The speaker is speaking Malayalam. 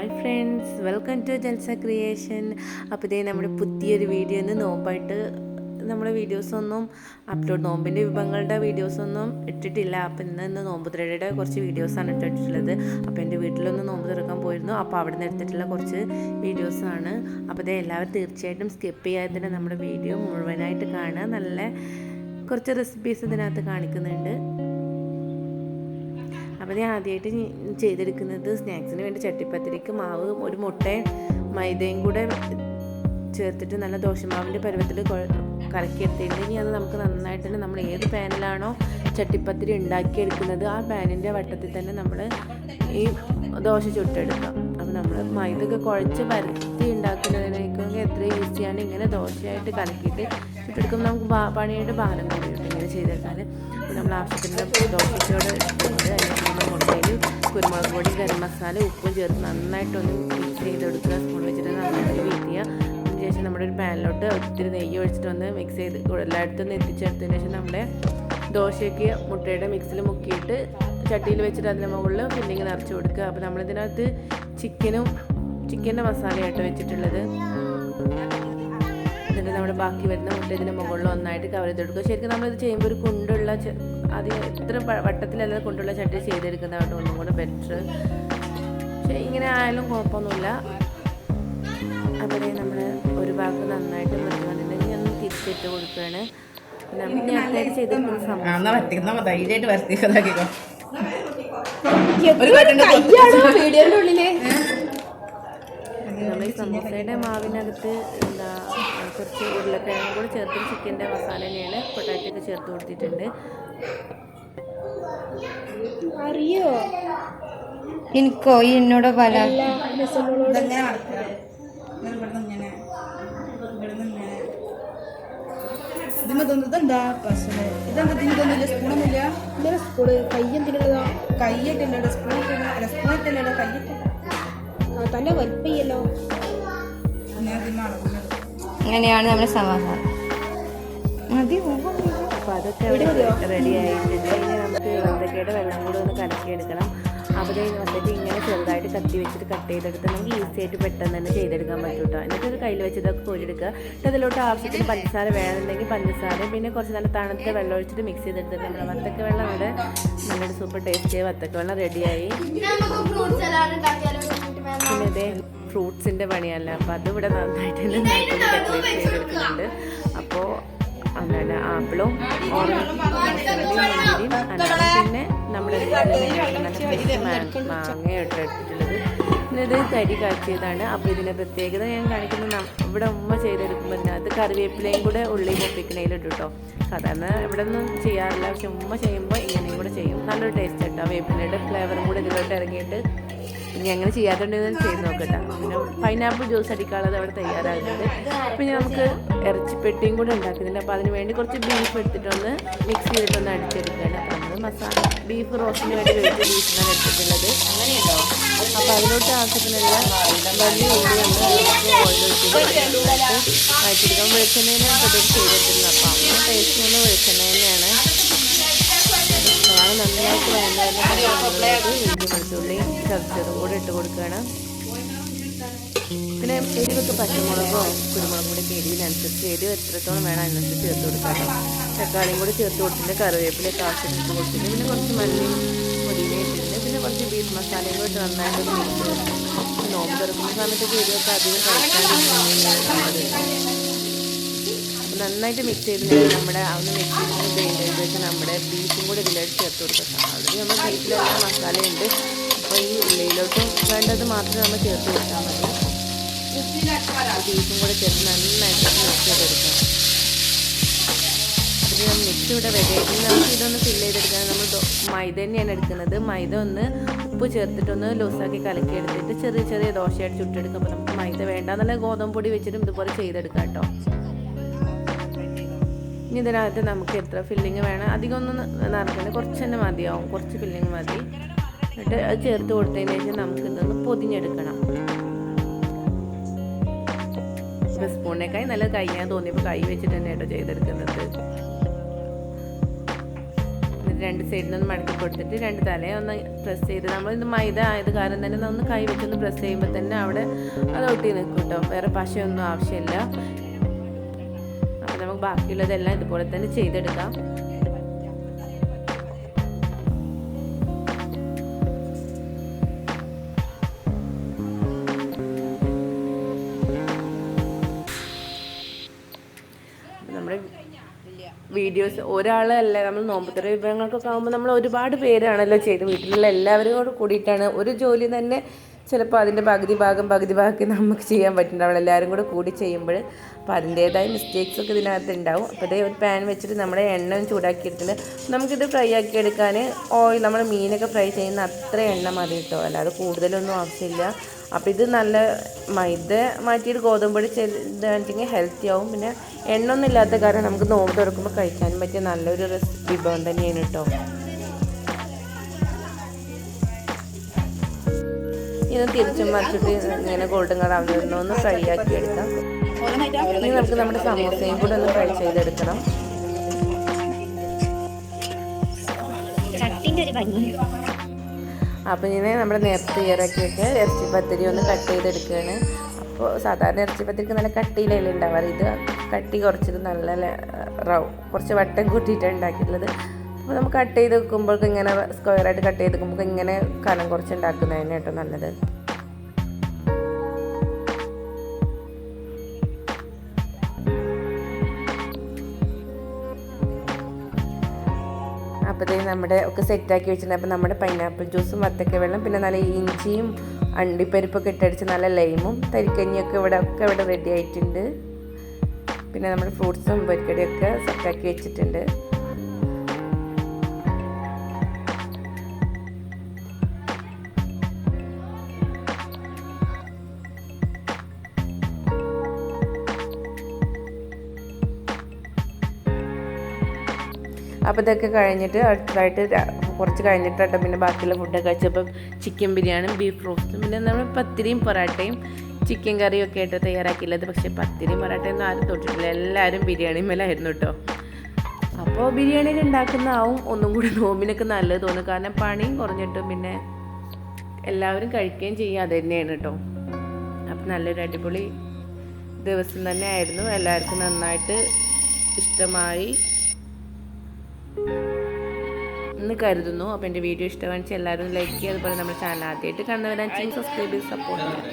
Hi friends, welcome to Jalsa creation. അപ്പോൾ ഇതേ നമ്മുടെ പുതിയൊരു വീഡിയോ ഇന്ന് നോമ്പായിട്ട് നമ്മുടെ വീഡിയോസൊന്നും നോമ്പിൻ്റെ വിഭവങ്ങളുടെ വീഡിയോസൊന്നും ഇട്ടിട്ടില്ല. അപ്പോൾ ഇന്ന് നോമ്പ് തുറയുടെ കുറച്ച് വീഡിയോസാണ് ഇട്ടിട്ടുള്ളത്. അപ്പോൾ എൻ്റെ വീട്ടിലൊന്ന് നോമ്പ് തുറക്കാൻ പോയിരുന്നു. അപ്പോൾ അവിടെ നിന്ന് എടുത്തിട്ടുള്ള കുറച്ച് വീഡിയോസാണ്. അപ്പോൾ ഇതേ എല്ലാവരും തീർച്ചയായിട്ടും സ്കിപ്പ് ചെയ്യാതെ തന്നെ നമ്മുടെ വീഡിയോ മുഴുവനായിട്ട് കാണുക. നല്ല കുറച്ച് റെസിപ്പീസ് ഇതിനകത്ത് കാണിക്കുന്നുണ്ട്. അപ്പോൾ ഞാൻ ആദ്യമായിട്ട് ചെയ്തെടുക്കുന്നത് സ്നാക്സിന് വേണ്ടി ചട്ടിപ്പത്തിരിക്ക് മാവ്, ഒരു മുട്ടയും മൈദയും കൂടെ ചേർത്തിട്ട് നല്ല ദോശമാവിൻ്റെ പരുവത്തിൽ കലക്കിയെടുത്തിട്ട് ഇനി അത് നമുക്ക് നന്നായിട്ട് തന്നെ നമ്മൾ ഏത് പാനിലാണോ ചട്ടിപ്പത്തിരി ഉണ്ടാക്കിയെടുക്കുന്നത് ആ പാനിൻ്റെ വട്ടത്തിൽ തന്നെ നമ്മൾ ഈ ദോശ ചുട്ടെടുക്കാം. അപ്പോൾ നമ്മൾ മൈദയൊക്കെ കുഴച്ച് പരത്തി ഉണ്ടാക്കുന്നതിനേക്കൊക്കെ എത്ര ഈസിയാണ് ഇങ്ങനെ ദോശയായിട്ട് കലക്കിയിട്ട് ചുട്ടെടുക്കുമ്പോൾ നമുക്ക് പണിയുടെ ഭാരം കൂടിയിട്ട് ഇങ്ങനെ ചെയ്തെടുക്കാൻ. നമ്മൾ ആവശ്യത്തിന് ദോശയോട് ഇട്ടിട്ടുണ്ട്. അതിന് നമ്മൾ മുട്ടയിൽ കുരുമുളക് പൊടി, ഗരം മസാല, ഉപ്പും ചേർത്ത് നന്നായിട്ടൊന്ന് മിക്സ് ചെയ്തെടുക്കുക. സ്പൂൺ വെച്ചിട്ട് നന്നായിട്ട് ബീറ്റ് ചെയ്യുക. അതിനുശേഷം നമ്മുടെ ഒരു പാനിലോട്ട് ഒത്തിരി നെയ്യ് ഒഴിച്ചിട്ടൊന്ന് മിക്സ് ചെയ്ത് എല്ലായിടത്തും എത്തിച്ചെടുത്തതിന് ശേഷം നമ്മുടെ ദോശയ്ക്ക് മുട്ടയുടെ മിക്സിൽ മുക്കിയിട്ട് ചട്ടിയിൽ വെച്ചിട്ട് അതിന് മുകളിൽ ഫില്ലിങ് നിറച്ച് കൊടുക്കുക. അപ്പോൾ നമ്മളിതിനകത്ത് ചിക്കൻ്റെ മസാലയായിട്ട് വെച്ചിട്ടുള്ളത്. എന്നിട്ട് നമ്മുടെ ബാക്കി വരുന്ന മുട്ട ഇതിൻ്റെ മുകളിൽ ഒന്നായിട്ട് കവർ ചെയ്തെടുക്കുക. ശരിക്കും നമ്മളിത് ചെയ്യുമ്പോൾ ഒരു കുണ്ടുള്ള അത് എത്ര വട്ടത്തിലല്ലാതെ കുണ്ടുള്ള ചട്ടി ചെയ്തെടുക്കുന്നതാണ് ഒന്നും കൂടെ ബെറ്റർ. പക്ഷേ ഇങ്ങനെ ആയാലും കുഴപ്പമൊന്നുമില്ല. അവിടെ നമ്മൾ ഒരു ഭാഗത്ത് നന്നായിട്ട് മുറിച്ച് വന്നിട്ടുണ്ടെങ്കിൽ ഒന്ന് തിരിച്ചിട്ട് കൊടുക്കുകയാണ്. നമുക്ക് നേരത്തെ ചെയ്തെടുക്കുന്ന സംഭവം നമ്മൾ ഈ സമൂസയുടെ മാവിനകത്ത് കുറച്ച് ഉരുളക്കിഴങ്ങും കൂടി ചേർത്ത് ചിക്കൻ്റെ മസാല തന്നെയാണ് പൊട്ടാറ്റൊക്കെ ചേർത്ത് കൊടുത്തിട്ടുണ്ട്. അറിയോ എനിക്കോ എന്നോട് പല ഇതെന്താ പ്രശ്നം? ഇതെന്താ തിന്നതൊന്നുമില്ല, സ്പൂണൊന്നുമില്ല. ഇന്നലെ സ്പൂണ് കയ്യെന്തിനുള്ളതാ? കയ്യിട്ടില്ലട, സ്പൂണിട്ടില്ല, സ്പൂണിട്ടില്ലട, കയ്യിട്ട് തന്നെ വലിപ്പയ്യല്ലോ. അങ്ങനെയാണ് നമ്മുടെ സമാധാനം. അപ്പോൾ അതൊക്കെ റെഡി ആയിട്ടുണ്ട്. ഇനി നമുക്ക് വത്തക്കയുടെ വെള്ളം കൂടെ ഒന്ന് കലക്കിയെടുക്കണം. അവിടെ വന്നിട്ട് ഇങ്ങനെ ചെറുതായിട്ട് കത്തി വെച്ചിട്ട് കട്ട് ചെയ്തെടുത്ത് നമുക്ക് ഈസി ആയിട്ട് പെട്ടെന്ന് തന്നെ ചെയ്തെടുക്കാൻ പറ്റും കേട്ടോ. എന്നിട്ട് ഒരു കയ്യിൽ വെച്ച് ഇതൊക്കെ കോരിയെടുക്കുക. എന്നിട്ട് അതിലോട്ട് ആവശ്യത്തിന് പഞ്ചസാര വേണമെന്നുണ്ടെങ്കിൽ പഞ്ചസാര, പിന്നെ കുറച്ച് നല്ല തണുത്ത വെള്ളം ഒഴിച്ചിട്ട് മിക്സ് ചെയ്തെടുത്തിട്ട് നമ്മുടെ വത്തക്ക വെള്ളം ഇവിടെ നല്ലൊരു സൂപ്പർ ടേസ്റ്റിയായ വത്തക്ക വെള്ളം റെഡിയായി. പിന്നെ ഇതേ ഫ്രൂട്ട്സിൻ്റെ പണിയല്ല, അപ്പോൾ അതിവിടെ നന്നായിട്ട് തന്നെ ഡെക്കറേറ്റ് ചെയ്തെടുക്കുന്നുണ്ട്. അപ്പോൾ അങ്ങനെ ആപ്പിളും ഓറഞ്ചും മുന്തിരിയും അനാറും പിന്നെ നമ്മുടെ മാങ്ങയായിട്ട് എടുത്തിട്ടുള്ളത്. ഇത് തരി കാച്ചിയതാണ്. അപ്പോൾ ഇതിൻ്റെ പ്രത്യേകത ഞാൻ കാണിക്കുന്നത് ഇവിടെ ഉമ്മ ചെയ്തെടുക്കുമ്പോൾ അതിനകത്ത് കറിവേപ്പിലയും കൂടെ ഉള്ളി പൊപ്പിക്കണേലിട്ടു കേട്ടോ. സാധാരണ ഇവിടെ ഒന്നും ചെയ്യാറില്ല, പക്ഷെ ഉമ്മ ചെയ്യുമ്പോൾ ഇങ്ങനെയും കൂടെ ചെയ്യും. നല്ലൊരു ടേസ്റ്റ് കേട്ടോ. വേപ്പിലയുടെ ഫ്ലേവറും കൂടെ ഇതിലോട്ട് ഇറങ്ങിയിട്ട് ഇനി അങ്ങനെ ചെയ്യാത്തുണ്ടെങ്കിൽ ചെയ്ത് നോക്കട്ടെ. പിന്നെ പൈനാപ്പിൾ ജ്യൂസ് അടിക്കാനുള്ളത് അവിടെ തയ്യാറാകുന്നുണ്ട്. പിന്നെ നമുക്ക് ഇറച്ചിപ്പെട്ടിയും കൂടെ ഉണ്ടാക്കുന്നുണ്ട്. അപ്പോൾ അതിന് വേണ്ടി കുറച്ച് ബീഫ് എടുത്തിട്ടൊന്ന് മിക്സ് ചെയ്തിട്ടൊന്ന് അടിച്ചെടുക്കുകയാണ്. അപ്പോൾ നമ്മൾ മസാല ബീഫ് റോസ്റ്റിന് വേണ്ടി കഴിച്ച ബീഫിനാണ് എടുത്തിട്ടുള്ളത്. അങ്ങനെയുണ്ടോ? അപ്പോൾ അതിലോട്ട് ആവശ്യത്തിനുള്ള വലിയ ഉള്ളി ഒന്ന് ഓയിൽ ഒഴിച്ചിട്ട് വഴറ്റിയെടുക്കാം. വെളിച്ചെണ്ണേനെ പ്രൊഡക്റ്റ് ചെയ്തിട്ടുണ്ട്. അപ്പോൾ അങ്ങനെ ടേസ്റ്റ് ചെയ്യുന്ന വെളിച്ചെണ്ണ തന്നെയാണ്. അതാണ് നന്നായിട്ട് വേണ്ടത്. ഇഞ്ചി വെളുത്തുള്ളിയും ചതച്ചതും കൂടെ ഇട്ട് കൊടുക്കുകയാണ്. പിന്നെ എരിവൊക്കെ പച്ചമുളകോ കുരുമുളകും കൂടി എരിവിനനുസരിച്ച് എരിവ് എത്രത്തോളം വേണം അതിനനുസരിച്ച് ചേർത്ത് കൊടുക്കാം. തക്കാളിയും കൂടി ചേർത്ത് കൊടുത്തിട്ട് കറിവേപ്പിലൊക്കെ ആവശ്യത്തിന് കൊടുത്തിട്ട് പിന്നെ കുറച്ച് മല്ലിയും പൊടിയും ഇട്ടിട്ട് പിന്നെ കുറച്ച് ബീഫ് മസാലയും കൂടി നന്നായിട്ട് മിക്സ് ചെയ്ത് നോമ്പ് തുറക്കുന്ന സമയത്തൊക്കെ എരിവൊക്കെ അധികം കഴിക്കാണ്ടിരിക്കുന്നത് നന്നായിട്ട് മിക്സ് ചെയ്തിട്ട് നമ്മുടെ ഒന്ന് മിക്സ് ചെയ്തതിന് ശേഷം നമ്മുടെ ബീഫും കൂടി ഇതിലോട്ട് ചേർത്ത് കൊടുക്കുക. ഓൾറെഡി നമ്മൾ ബീഫിലെല്ലാം മസാലയുണ്ട്. അപ്പോൾ ഈ ഉള്ളിയിലോട്ടും വേണ്ടത് മാത്രമേ നമ്മൾ ചേർത്ത് കൊടുത്താൽ മതി. ബീഫും കൂടെ ചേർത്ത് നന്നായിട്ട് മിക്സ് ചെയ്തെടുക്കാം. അതിന് നമ്മൾ മിക്സ് ഇവിടെ റെഡി ആയിട്ട് നമുക്ക് ഇതൊന്ന് ഫില്ല് ചെയ്തെടുക്കാൻ നമ്മൾ മൈദ തന്നെയാണ് എടുക്കുന്നത്. മൈദ ഒന്ന് ഉപ്പ് ചേർത്തിട്ടൊന്ന് ലൂസാക്കി കലക്കി എടുത്തിട്ട് ചെറിയ ചെറിയ ദോശയായിട്ട് ചുട്ടെടുക്കും. അപ്പോൾ നമുക്ക് മൈദ വേണ്ട എന്നുള്ള ഗോതമ്പ് പൊടി വെച്ചിട്ടും ഇതുപോലെ ചെയ്തെടുക്കാം കേട്ടോ. ഇനി ഇതിനകത്ത് നമുക്ക് എത്ര ഫില്ലിങ് വേണം അധികം ഒന്നും നിറയ്ക്കുന്നത്, കുറച്ച് തന്നെ മതിയാവും, കുറച്ച് ഫില്ലിങ് മതി. എന്നിട്ട് അത് ചേർത്ത് കൊടുത്തതിന് ശേഷം നമുക്ക് ഇതൊന്ന് പൊതിഞ്ഞെടുക്കണം. ഇപ്പോൾ സ്പൂണിനേക്കായി നല്ല കൈ ഞാൻ തോന്നിയപ്പോൾ കൈ വെച്ചിട്ട് തന്നെ കേട്ടോ ചെയ്തെടുക്കുന്നത്. എന്നിട്ട് രണ്ട് സൈഡിൽ നിന്ന് മടക്കി കൊടുത്തിട്ട് രണ്ട് തലയെ ഒന്ന് പ്രസ് ചെയ്ത് നമ്മൾ ഇത് മൈദ ആയത് കാരണം തന്നെ ഒന്ന് കൈ വെച്ചൊന്ന് പ്രസ് ചെയ്യുമ്പോൾ തന്നെ അവിടെ അത് ഒട്ടി നിൽക്കും കേട്ടോ. വേറെ പശയൊന്നും ആവശ്യമില്ല. അപ്പോൾ നമുക്ക് ബാക്കിയുള്ളതെല്ലാം ഇതുപോലെ തന്നെ ചെയ്തെടുക്കാം. നമ്മുടെ വീഡിയോസ് ഒരാളല്ല, നമ്മൾ നോമ്പുത്തറ വിഭവങ്ങൾക്കൊക്കെ ആകുമ്പോൾ നമ്മൾ ഒരുപാട് പേരാണല്ലോ ചെയ്ത്, വീട്ടിലുള്ള എല്ലാവരും കൂടെ കൂടിയിട്ടാണ് ഒരു ജോലി തന്നെ ചിലപ്പോൾ അതിൻ്റെ പകുതി ഭാഗം നമുക്ക് ചെയ്യാൻ പറ്റുന്നുണ്ടാവും എല്ലാവരും കൂടെ കൂടി ചെയ്യുമ്പോൾ. അപ്പോൾ അതിൻ്റേതായ മിസ്റ്റേക്സൊക്കെ ഇതിനകത്ത് ഉണ്ടാവും. അപ്പോൾ അതേ ഒരു പാൻ വെച്ചിട്ട് നമ്മുടെ എണ്ണ ചൂടാക്കി എടുത്തിട്ട് നമുക്കിത് ഫ്രൈ ആക്കി എടുക്കാൻ ഓയിൽ, നമ്മൾ മീനൊക്കെ ഫ്രൈ ചെയ്യുന്ന അത്ര എണ്ണ മതി കേട്ടോ, അല്ലാതെ കൂടുതലൊന്നും ആവശ്യമില്ല. അപ്പോൾ ഇത് നല്ല മൈദ മാറ്റിയിട്ട് ഗോതമ്പൊടി ചെയ്തിട്ടുണ്ടെങ്കിൽ ഹെൽത്തി ആവും. പിന്നെ എണ്ണ ഒന്നും ഇല്ലാത്ത കാരണം നമുക്ക് നോമ്പ് തുറക്കുമ്പോൾ കഴിക്കാനും പറ്റിയ നല്ലൊരു വിഭവം തന്നെയാണ് കേട്ടോ. ഇത് തിരിച്ചും മറിച്ചിട്ട് ഇങ്ങനെ ഗോൾഡൻ കളർ ആവുന്ന ഒന്ന് ഫ്രൈ ആക്കി എടുക്കാം. ഇനി നമുക്ക് നമ്മുടെ സമോസയും കൂടെ ഒന്ന് ഫ്രൈ ചെയ്തെടുക്കണം. അപ്പോൾ ഇങ്ങനെ നമ്മുടെ നേരത്തെ തയ്യാറാക്കി വെക്കുക ഇറച്ചി പത്തിരി ഒന്ന് കട്ട് ചെയ്തെടുക്കുകയാണ്. അപ്പോൾ സാധാരണ ഇറച്ചി പത്തിരിക്ക് നല്ല കട്ടിയിലല്ലേ ഉണ്ടാവാറ്, ഇത് കട്ടി കുറച്ചിട്ട് നല്ല കുറച്ച് വട്ടം കൂട്ടിയിട്ടാണ് ഉണ്ടാക്കിയിട്ടുള്ളത്. അപ്പോൾ നമുക്ക് കട്ട് ചെയ്ത് വെക്കുമ്പോഴേക്കും ഇങ്ങനെ സ്ക്വയറായിട്ട് കട്ട് ചെയ്ത് വെക്കുമ്പോൾ ഇങ്ങനെ കനം കുറച്ച് ഉണ്ടാക്കുന്നതിന് കേട്ടോ നല്ലത്. അപ്പോഴത്തേക്കും നമ്മുടെ ഒക്കെ സെറ്റാക്കി വെച്ചിട്ടുണ്ട്. അപ്പോൾ നമ്മുടെ പൈനാപ്പിൾ ജ്യൂസും വത്തക്ക വെള്ളം പിന്നെ നല്ല ഇഞ്ചിയും അണ്ടിപ്പരിപ്പൊക്കെ ഇട്ടടിച്ച് നല്ല ലൈമും തരിക്കഞ്ഞിയൊക്കെ ഇവിടെ റെഡി ആയിട്ടുണ്ട്. പിന്നെ നമ്മുടെ ഫ്രൂട്ട്സും പൊരിക്കടിയൊക്കെ സെറ്റാക്കി വെച്ചിട്ടുണ്ട്. അപ്പോൾ ഇതൊക്കെ കഴിഞ്ഞിട്ട് അടുത്തതായിട്ട് കുറച്ച് കഴിഞ്ഞിട്ടോ പിന്നെ ബാക്കിയുള്ള ഫുഡൊക്കെ കഴിച്ചപ്പോൾ ചിക്കൻ ബിരിയാണിയും ബീഫ് റോസ്റ്റും പിന്നെ നമ്മൾ പത്തിരിയും പൊറാട്ടയും ചിക്കൻ കറിയും ഒക്കെ ആയിട്ട് തയ്യാറാക്കിയുള്ളത്. പക്ഷേ പത്തിരിയും പൊറാട്ടയൊന്നും ആരും തൊട്ടിട്ടില്ല, എല്ലാവരും ബിരിയാണി മേലായിരുന്നു കേട്ടോ. അപ്പോൾ ബിരിയാണിയിൽ ഉണ്ടാക്കുന്നതാവും ഒന്നും കൂടി നോമ്പിനൊക്കെ നല്ലത് തോന്നും, കാരണം പണിയും കുറഞ്ഞിട്ടും പിന്നെ എല്ലാവരും കഴിക്കുകയും ചെയ്യുക അത് തന്നെയാണ് കേട്ടോ. അപ്പം നല്ലൊരു അടിപൊളി ദിവസം തന്നെ ആയിരുന്നു, എല്ലാവർക്കും നന്നായിട്ട് ഇഷ്ടമായി എന്ന് കരുതുന്നു. അപ്പോൾ എൻ്റെ വീഡിയോ ഇഷ്ടമാണെന്ന് എല്ലാവരും ലൈക്ക് ചെയ്യുക, അതുപോലെ നമ്മുടെ ചാനൽ ആദ്യമായിട്ട് കാണുന്നവരാണെന്ന് സബ്സ്ക്രൈബ് ചെയ്ത് സപ്പോർട്ട് ചെയ്യുക.